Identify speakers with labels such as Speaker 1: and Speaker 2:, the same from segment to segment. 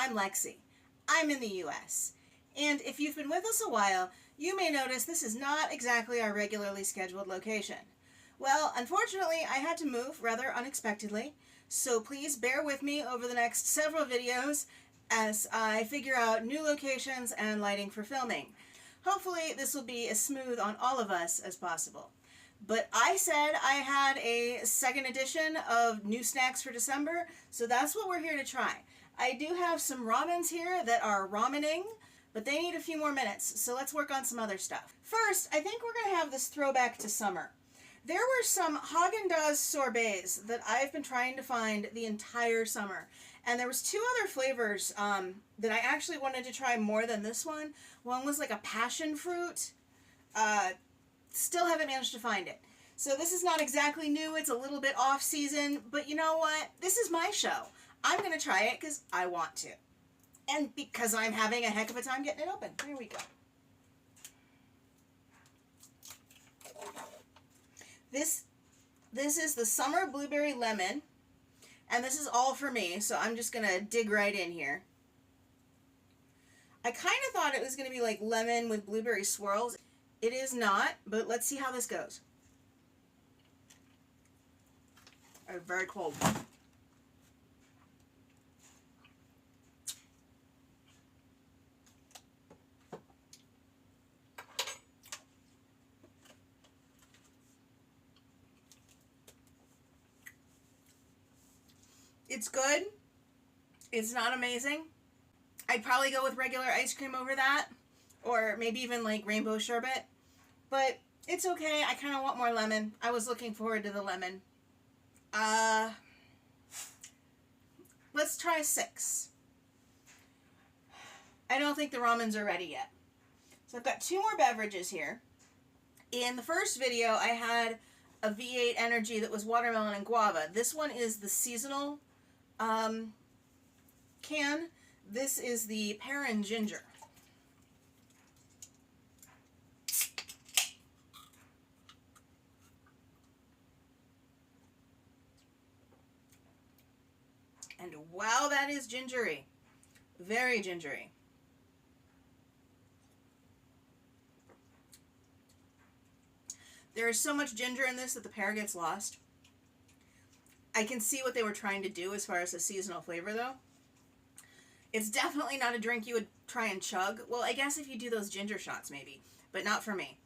Speaker 1: I'm Lexi. I'm in the US. And if you've been with us a while, you may notice this is not exactly our regularly scheduled location. Well, unfortunately, I had to move rather unexpectedly, so please bear with me over the next several videos as I figure out new locations and lighting for filming. Hopefully, this will be as smooth on all of us as possible. But I said I had a second edition of new snacks for December, so that's what we're here to try. I do have some ramens here that are ramening, but they need a few more minutes, so let's work on some other stuff. First, I think we're going to have this throwback to summer. There were some Haagen-Dazs sorbets that I've been trying to find the entire summer. And there was two other flavors that I actually wanted to try more than this one. One was like a passion fruit. Still haven't managed to find it. So this is not exactly new. It's a little bit off season. But you know what? This is my show. I'm going to try it because I want to. And because I'm having a heck of a time getting it open. Here we go. This is the Summer Blueberry Lemon. And this is all for me. So I'm just going to dig right in here. I kind of thought it was going to be like lemon with blueberry swirls. It is not, but let's see how this goes. Oh, very cold. It's good. It's not amazing. I'd probably go with regular ice cream over that. Or maybe even like rainbow sherbet. But it's okay. I kind of want more lemon. I was looking forward to the lemon. Let's try 6. I don't think the ramens are ready yet. So I've got 2 more beverages here. In the first video, I had a V8 Energy that was watermelon and guava. This one is the seasonal can. This is the pear and ginger. And wow, that is gingery. Very gingery. There is so much ginger in this that the pear gets lost. I can see what they were trying to do as far as the seasonal flavor, though. It's definitely not a drink you would try and chug. Well, I guess if you do those ginger shots, maybe. But not for me.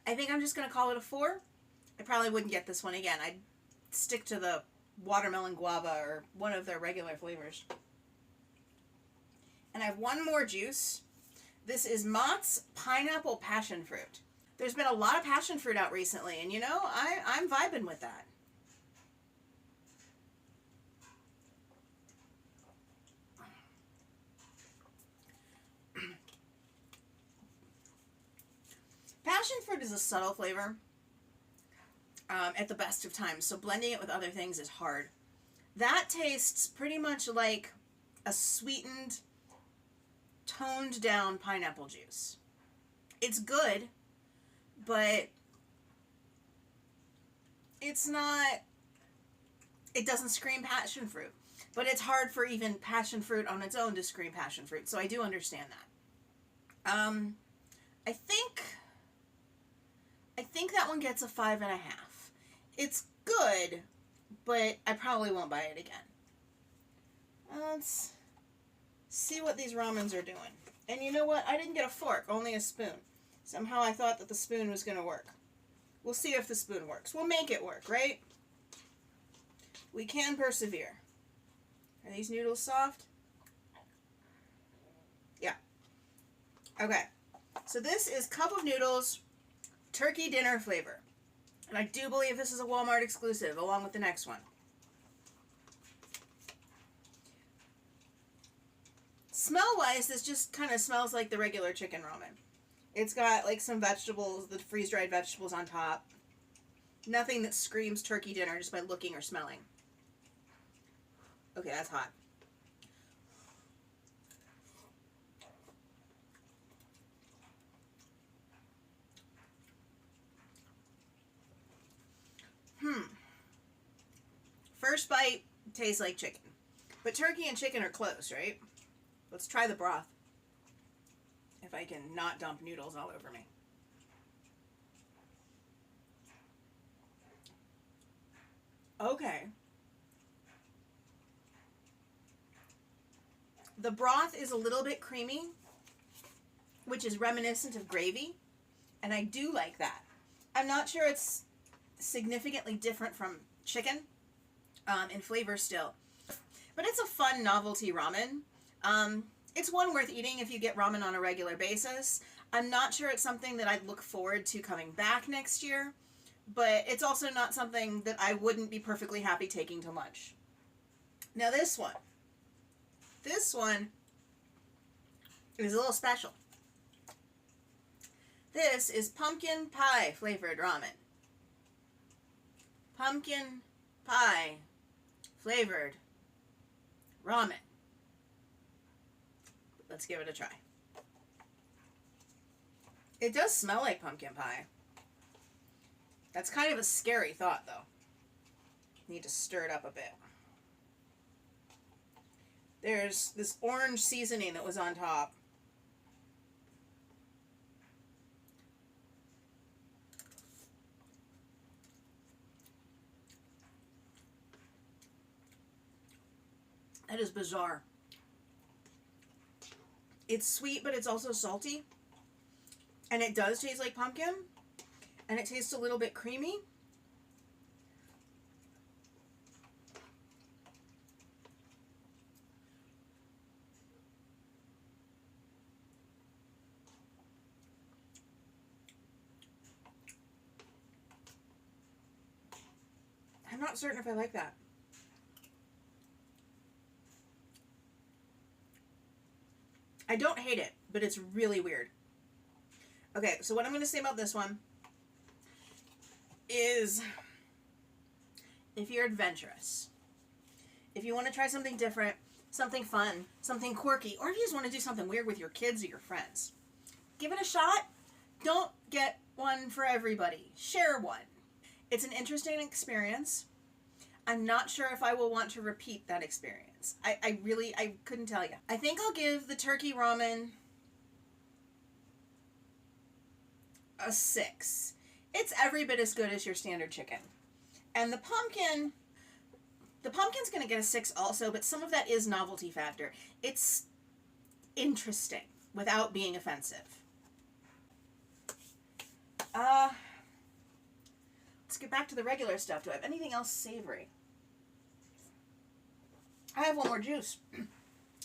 Speaker 1: I think I'm just going to call it a 4. I probably wouldn't get this one again. I'd stick to the watermelon guava or one of their regular flavors. And I have one more juice. This is Mott's Pineapple Passion Fruit. There's been a lot of passion fruit out recently, and you know, I'm vibing with that. Passion fruit is a subtle flavor at the best of times, so blending it with other things is hard. That tastes pretty much like a sweetened, toned down pineapple juice. It's good, but it's not, it doesn't scream passion fruit. But it's hard for even passion fruit on its own to scream passion fruit, so I do understand that. I think that one gets a 5.5. It's good, but I probably won't buy it again. Let's see what these ramens are doing. And you know what? I didn't get a fork, only a spoon. Somehow I thought that the spoon was going to work. We'll see if the spoon works. We'll make it work, right? We can persevere. Are these noodles soft? Yeah. Okay. So this is Cup of Noodles Turkey Dinner flavor. And I do believe this is a Walmart exclusive, along with the next one. Smell-wise, this just kind of smells like the regular chicken ramen. It's got like some vegetables, the freeze-dried vegetables on top. Nothing that screams turkey dinner just by looking or smelling. Okay, that's hot. first bite tastes like chicken. But turkey and chicken are close, right? Let's try the broth. If I can not dump noodles all over me. Okay. The broth is a little bit creamy, which is reminiscent of gravy, and I do like that. I'm not sure it's significantly different from chicken in flavor still, but it's a fun novelty ramen. It's one worth eating if you get ramen on a regular basis. I'm not sure it's something that I'd look forward to coming back next year, but it's also not something that I wouldn't be perfectly happy taking to lunch. Now this one is a little special. This is pumpkin pie flavored ramen. Pumpkin pie flavored ramen. Let's give it a try. It does smell like pumpkin pie. That's kind of a scary thought, though. Need to stir it up a bit. There's this orange seasoning that was on top. That is bizarre. It's sweet, but it's also salty. And it does taste like pumpkin. And it tastes a little bit creamy. I'm not certain if I like that. I don't hate it, but it's really weird. Okay, so what I'm going to say about this one is if you're adventurous, if you want to try something different, something fun, something quirky, or if you just want to do something weird with your kids or your friends, give it a shot. Don't get one for everybody. Share one. It's an interesting experience. I'm not sure if I will want to repeat that experience. I couldn't tell you. I think I'll give the turkey ramen a 6. It's every bit as good as your standard chicken. And the pumpkin's going to get a 6 also, but some of that is novelty factor. It's interesting without being offensive. Let's get back to the regular stuff. Do I have anything else savory? I have one more juice.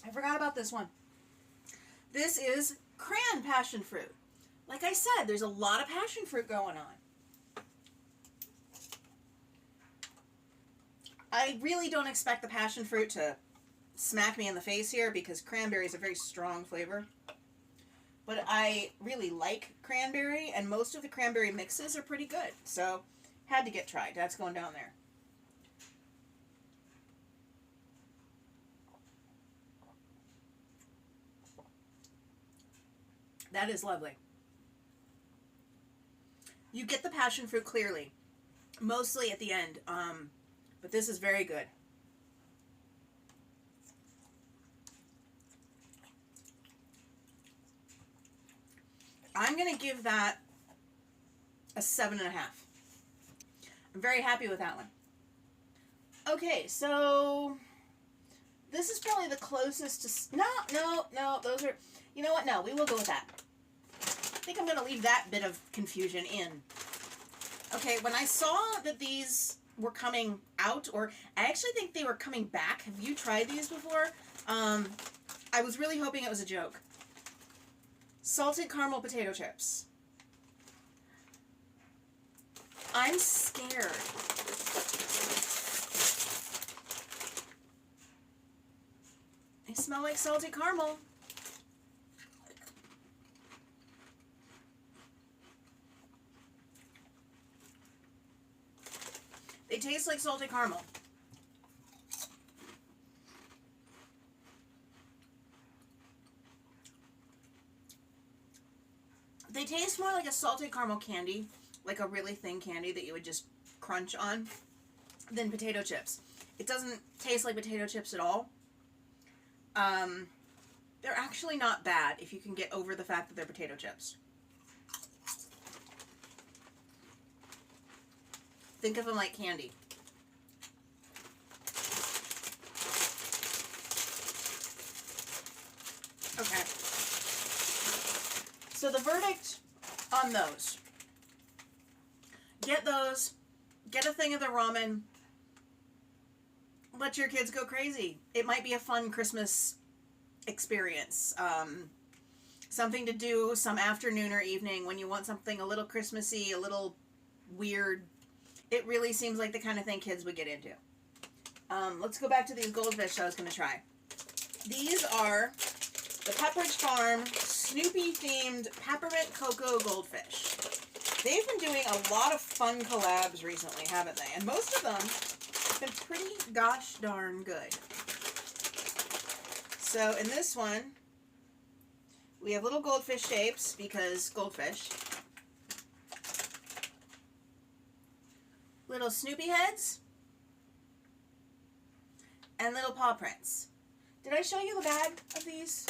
Speaker 1: I forgot about this one. This is cran passion fruit. Like I said, there's a lot of passion fruit going on. I really don't expect the passion fruit to smack me in the face here because cranberry is a very strong flavor. But I really like cranberry, and most of the cranberry mixes are pretty good. So, had to get tried. That's going down there. That is lovely. You get the passion fruit clearly, mostly at the end, but this is very good. I'm going to give that a 7.5. I'm very happy with that one. Okay, so this is probably the closest to... No, those are... You know what? No, we will go with that. I think I'm going to leave that bit of confusion in. Okay, when I saw that these were coming out, or I actually think they were coming back. Have you tried these before? I was really hoping it was a joke. Salted caramel potato chips. I'm scared. They smell like salted caramel. They taste like salted caramel. They taste more like a salted caramel candy, like a really thin candy that you would just crunch on, than potato chips. It doesn't taste like potato chips at all. They're actually not bad if you can get over the fact that they're potato chips. Think of them like candy. Okay. So the verdict on those. Get those. Get a thing of the ramen. Let your kids go crazy. It might be a fun Christmas experience. Something to do some afternoon or evening when you want something a little Christmassy, a little weird. It really seems like the kind of thing kids would get into. Let's go back to these goldfish I was going to try. These are the Pepperidge Farm Snoopy themed peppermint cocoa goldfish. They've been doing a lot of fun collabs recently, haven't they? And most of them have been pretty gosh darn good. So in this one, we have little goldfish shapes because goldfish. Little Snoopy heads. And little paw prints. Did I show you the bag of these?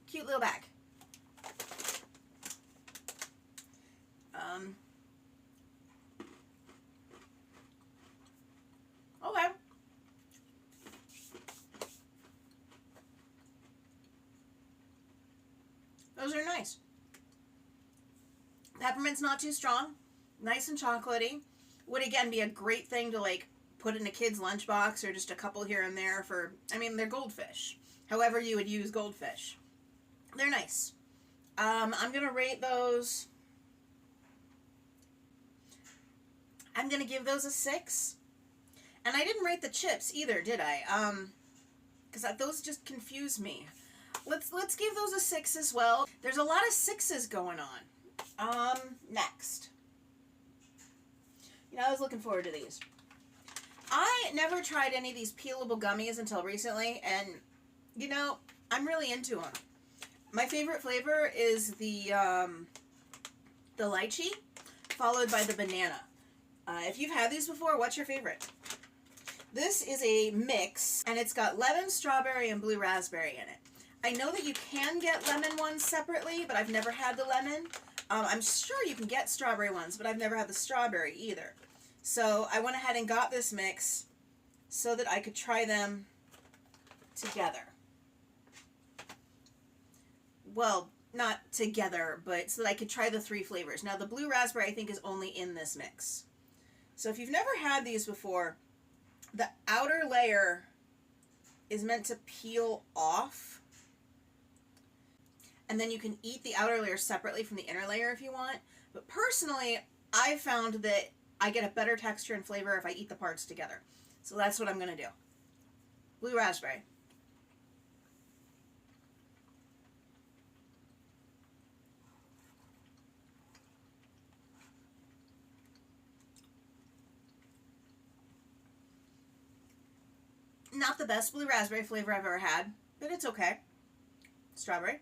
Speaker 1: Cute little bag. Okay. Those are nice. Peppermint's not too strong. Nice and chocolatey. Would again be a great thing to like put in a kid's lunchbox or just a couple here and there for, I mean, they're goldfish. However you would use goldfish. They're nice. I'm going to rate those. I'm going to give those a 6. And I didn't rate the chips either, did I? Because those just confuse me. Let's give those a 6 as well. There's a lot of 6s going on. Next. You know, I was looking forward to these. I never tried any of these peelable gummies until recently, and, you know, I'm really into them. My favorite flavor is the lychee, followed by the banana. If you've had these before, what's your favorite? This is a mix, and it's got lemon, strawberry, and blue raspberry in it. I know that you can get lemon ones separately, but I've never had the lemon. I'm sure you can get strawberry ones, but I've never had the strawberry either. So I went ahead and got this mix so that I could try them together. Well, not together, but so that I could try the 3 flavors. Now, the blue raspberry, I think, is only in this mix. So if you've never had these before, the outer layer is meant to peel off. And then you can eat the outer layer separately from the inner layer if you want. But personally, I found that I get a better texture and flavor if I eat the parts together. So that's what I'm going to do. Blue raspberry. Not the best blue raspberry flavor I've ever had, but it's okay. Strawberry.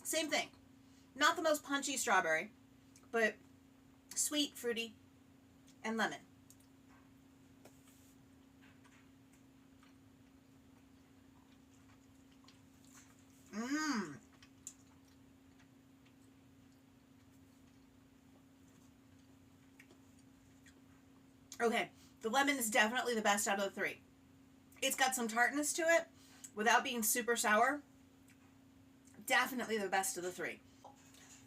Speaker 1: Same thing. Not the most punchy strawberry, but sweet, fruity, and lemon. Mmm. Okay, the lemon is definitely the best out of the 3. It's got some tartness to it without being super sour. Definitely the best of the 3.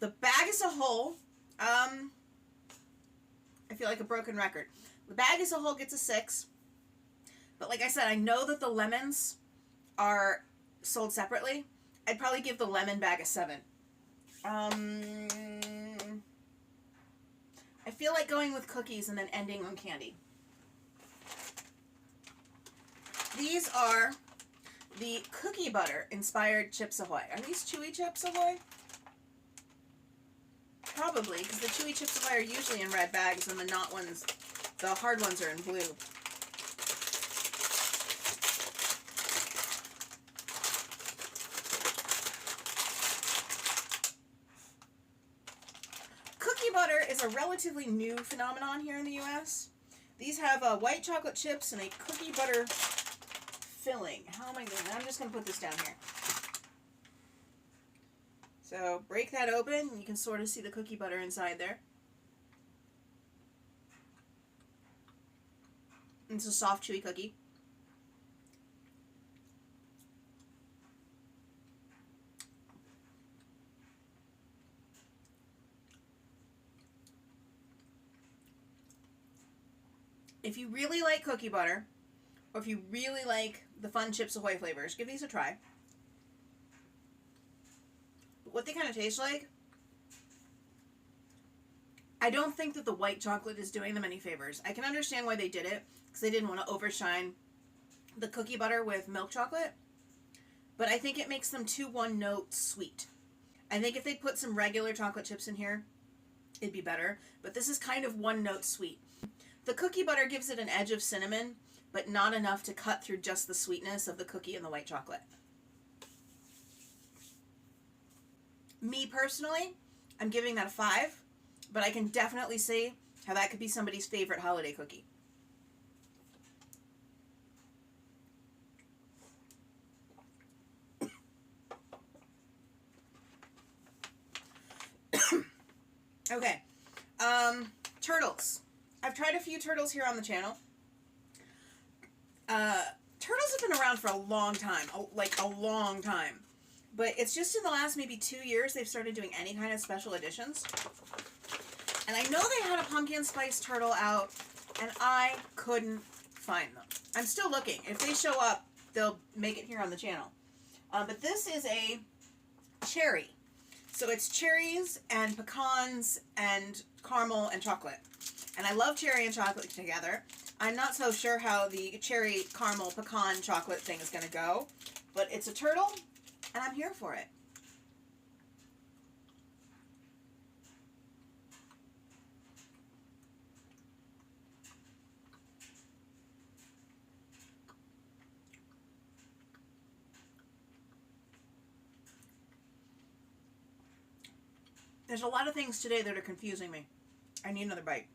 Speaker 1: The bag as a whole, I feel like a broken record. The bag as a whole gets a 6. But like I said, I know that the lemons are sold separately. I'd probably give the lemon bag a 7. I feel like going with cookies and then ending on candy. These are the cookie butter inspired Chips Ahoy. Are these chewy Chips Ahoy? Probably, because the chewy Chips Ahoy are usually in red bags and the hard ones are in blue. is a relatively new phenomenon here in the US. These have white chocolate chips and a cookie butter filling. How am I doing that? I'm just going to put this down here. So break that open. You can sort of see the cookie butter inside there. It's a soft, chewy cookie. If you really like cookie butter, or if you really like the fun Chips Ahoy flavors, give these a try. But what they kind of taste like, I don't think that the white chocolate is doing them any favors. I can understand why they did it, because they didn't want to overshine the cookie butter with milk chocolate, but I think it makes them too one-note sweet. I think if they put some regular chocolate chips in here, it'd be better, but this is kind of one-note sweet. The cookie butter gives it an edge of cinnamon, but not enough to cut through just the sweetness of the cookie and the white chocolate. Me personally, I'm giving that a 5, but I can definitely see how that could be somebody's favorite holiday cookie. Okay, turtles. I've tried a few turtles here on the channel. Turtles have been around for a long time, like a long time. But it's just in the last maybe 2 years they've started doing any kind of special editions. And I know they had a pumpkin spice turtle out, and I couldn't find them. I'm still looking. If they show up, they'll make it here on the channel. But this is a cherry. So it's cherries and pecans and caramel and chocolate. And I love cherry and chocolate together. I'm not so sure how the cherry caramel pecan chocolate thing is going to go. But it's a turtle, and I'm here for it. There's a lot of things today that are confusing me. I need another bite.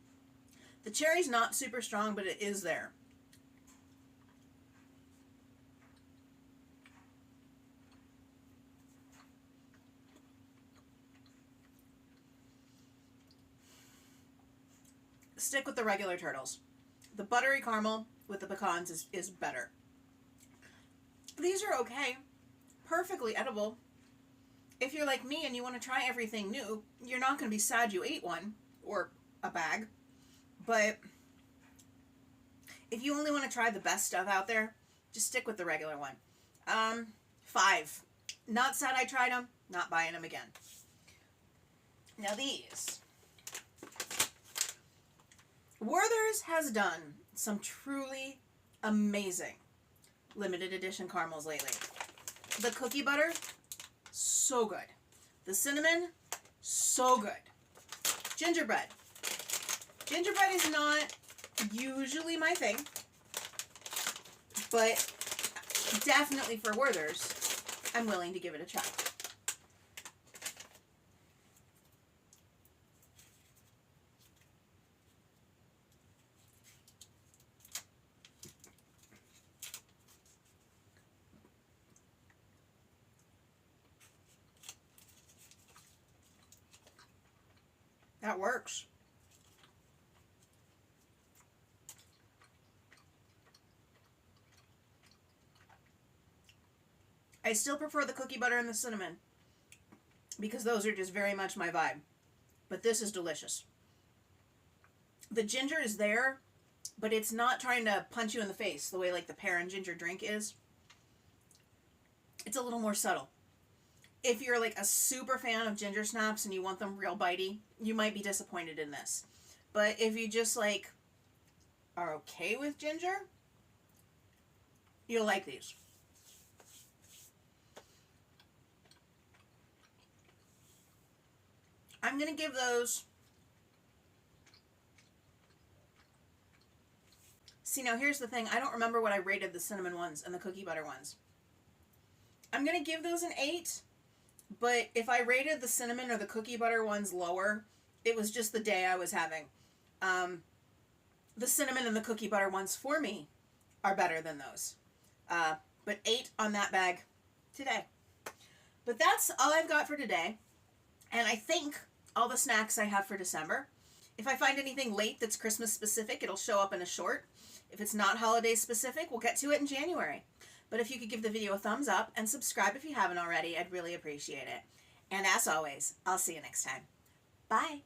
Speaker 1: The cherry's not super strong, but it is there. Stick with the regular turtles. The buttery caramel with the pecans is better. These are okay. Perfectly edible. If you're like me and you want to try everything new, you're not going to be sad you ate one or a bag. But if you only want to try the best stuff out there, just stick with the regular one. 5. Not sad I tried them, not buying them again. Now these. Werther's has done some truly amazing limited edition caramels lately. The cookie butter, so good. The cinnamon, so good. Gingerbread. Gingerbread is not usually my thing, but definitely for Werther's, I'm willing to give it a try. That works. I still prefer the cookie butter and the cinnamon because those are just very much my vibe. But this is delicious. The ginger is there, but it's not trying to punch you in the face the way like the pear and ginger drink is. It's a little more subtle. If you're like a super fan of ginger snaps and you want them real bitey, you might be disappointed in this. But if you just like are okay with ginger, you'll like these. I'm going to give those... See, now here's the thing. I don't remember what I rated the cinnamon ones and the cookie butter ones. I'm going to give those an 8. But if I rated the cinnamon or the cookie butter ones lower, it was just the day I was having. The cinnamon and the cookie butter ones for me are better than those. But 8 on that bag today. But that's all I've got for today. And I think all the snacks I have for December. If I find anything late that's Christmas specific, it'll show up in a short. If it's not holiday specific, we'll get to it in January. But if you could give the video a thumbs up and subscribe if you haven't already, I'd really appreciate it. And as always, I'll see you next time. Bye.